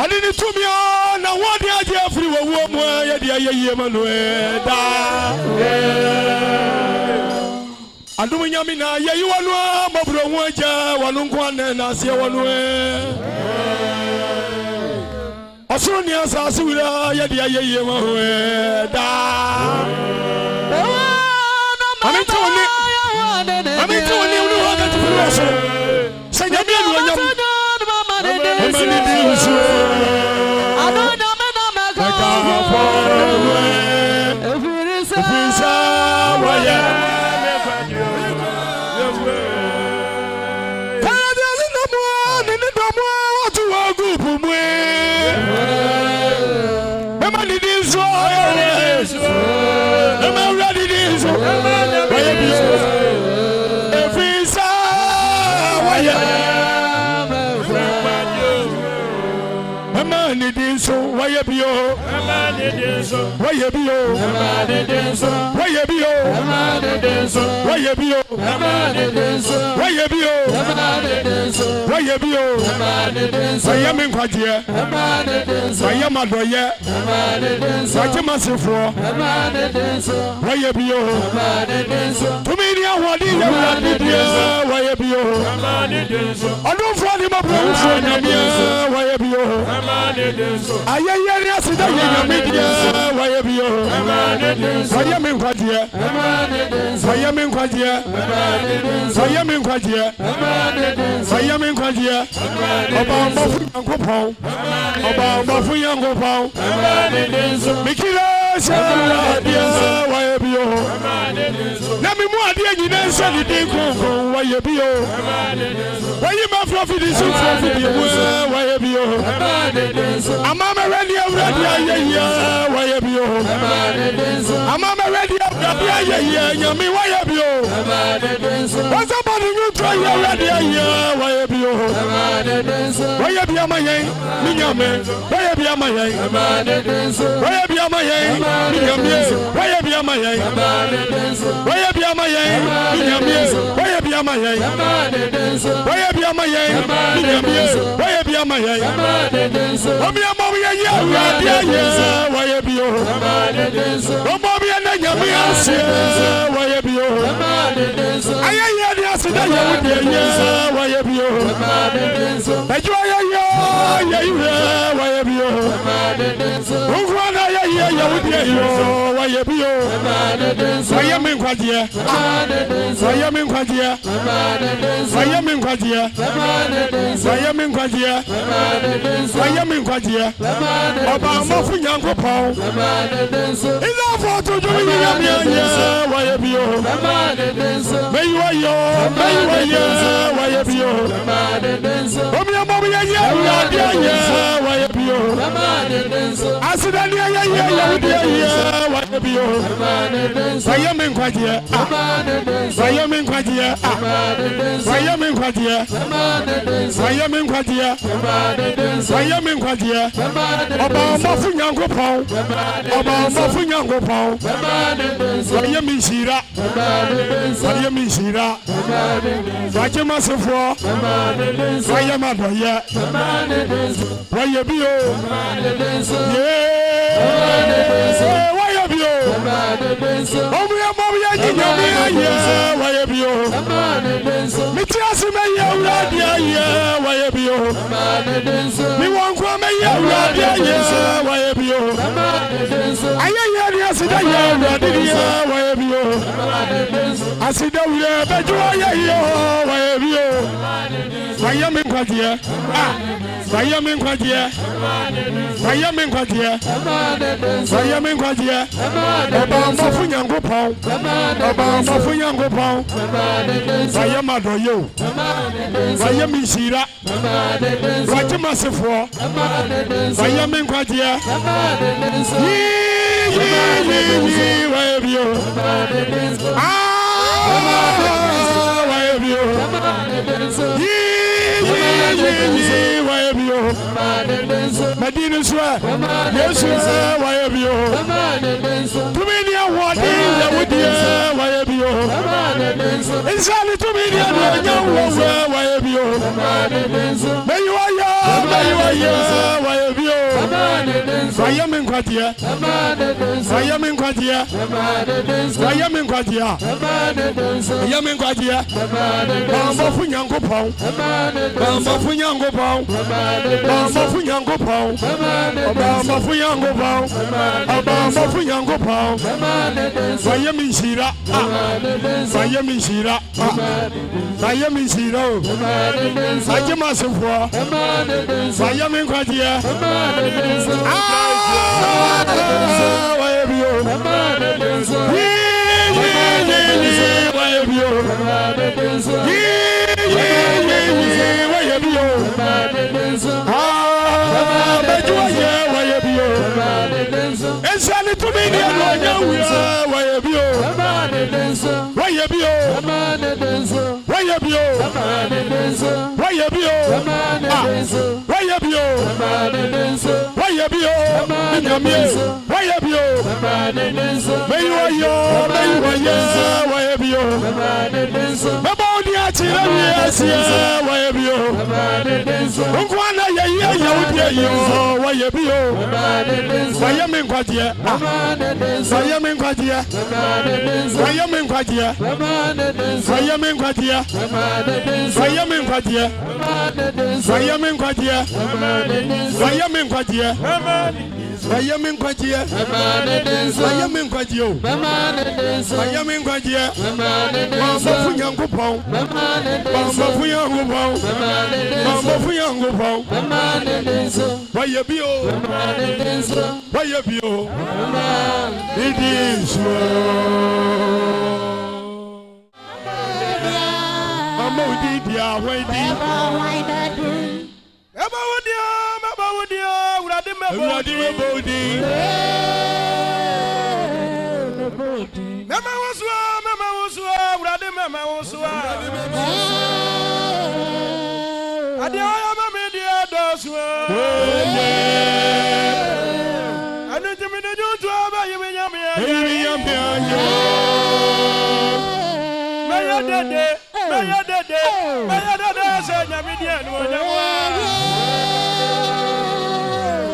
I didn't to me on what the idea of free woman, I do Yamina, you are Mabro Waja, Walunquan, and Asia Wanue. Osonia Sasura, Yadia Yamaweda. I'm into a new order to Russell. Say, I why you be oh, why you be oh, why you be oh, why you be oh, why you be oh, why you be oh, why you mean what you, why you mad boy yeah, why you massive for, why you be oh, to me the what is why you be oh, I don't find him up why you be oh. I hear sit down in media. Why have you? Why am I quite here? Why am I quite here? Why am I quite here? Why am I quite here? About Mafu Uncle about Mafu Uncle Paul. Mikila, why have you? Let me more dear you dance on the day. Why have you? Why you my profit is so profit? Why have you? I'm ready, why have you? I'm ready, Yami, why have you? What's up, you try your ready, why have you? Why have you, my young? Why have you, my young? Why have you, my young? Why have you, my young? Why have you, my young? Why have you, my young? Why have you, my young? Why have you, my young? Why have you? Bobby and Yami, why have you? I hear the accident, why have you? I try, why have you? Why have you? Why am in Quadia? Why am in Quadia? Why am in Quadia? Why am in Quadia? Why am in Quadia? About Muffin Uncle Paul. Is that for to do why have you? May you are your, why have you? Why have you? I said, why have you? Why am in Quadia? Why am in Quadia? Why am in Quadia? Why am in Quadia? Why am in Quadia? About Muffin Uncle Paul. About Muffin Uncle Paul. Why am in Shira? Why am in Shira? Why am I so far? Why am I here? Why you be? Yeah. Why have you? Oh, we are why have you? Mitias may you why have you? We won't come why have you? I hear the acid, why have you? I see that we are better, why have you? Why am I Quadia? Why am I Quadia? Why am I Quadia? Why am I Quadia? About Mafu Yango Paul. About Mafu Yango Paul. Why am I do you? Why am I Shira? Why am I Sefo? Why am I Quadia? Why have you? Why have you? Why be you? Medina swear. Yes, why be you? Tuminia what would you? Why be you? Inside Tuminia, why be you? May you are young, why be you? I am in Quatia. I am in Quatia. I am in Quatia. I am in Quatia. Bamba Funyango Pong. Bamba Funyango Pong. Bamba Funyango Pong. Bamba Funyango Pong. Bamba Funyango Pong. I am in Shira. I am in Shira. I am in Shira. I am myself. I am in Quatia. Why have you?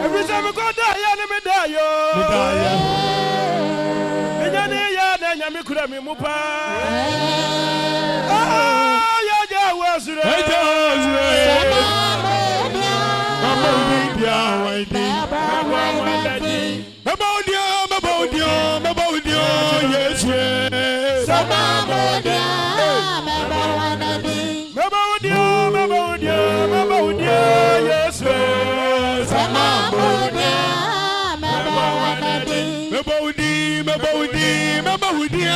Every time I go there, me die. Me could have me mupa. Ah, yeah, was it?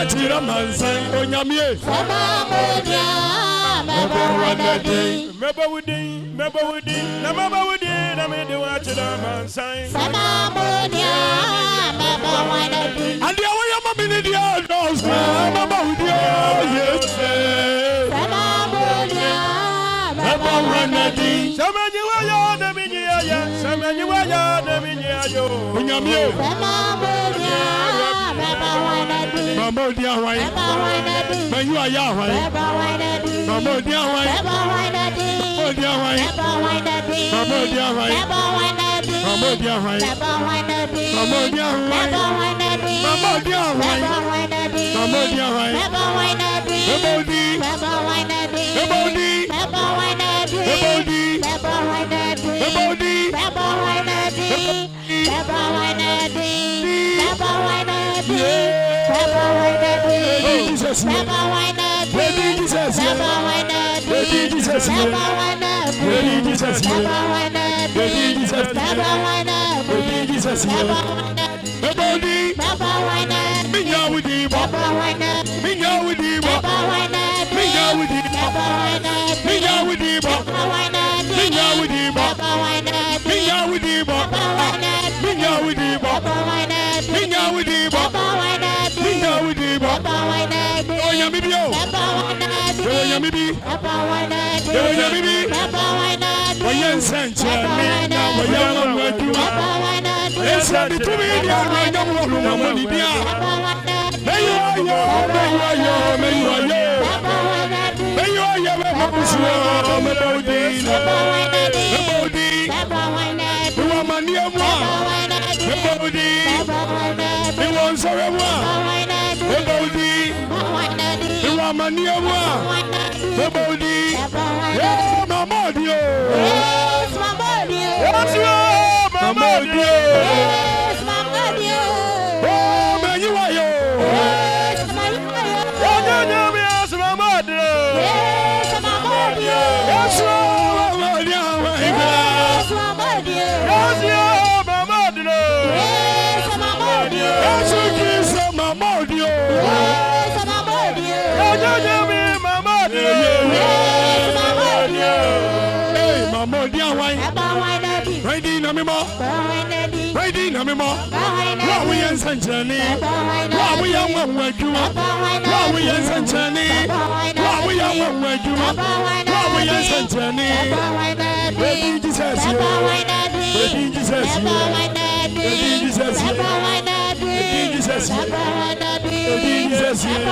Tira mansan onyamie Mebawudi na me de wa tira mansan and the way am mini dia knows Mebawudi yes Samani wa ya na mini ya Samani wa ya na mini yo onyamie Mama dia wai ma you are ya wai Mama dia wai Mama dia wai Mama dia wai Mama dia wai Mama dia wai Mama dia wai Mama dia wai Yamibi, Yamibi, Wayan Sanchez, Wayan Wadua, yes, I be to me, I don't want to know money. May you are Ready, Namimo. Ready, Namimo. What we are Sanchani. What we are one way to up. What we are Sanchani. What we are one way to up. What we are Sanchani. Ready, Jesus. Ready, Jesus. Ready, Jesus. Ready, Jesus. Ready, Jesus.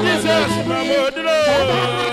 Jesus,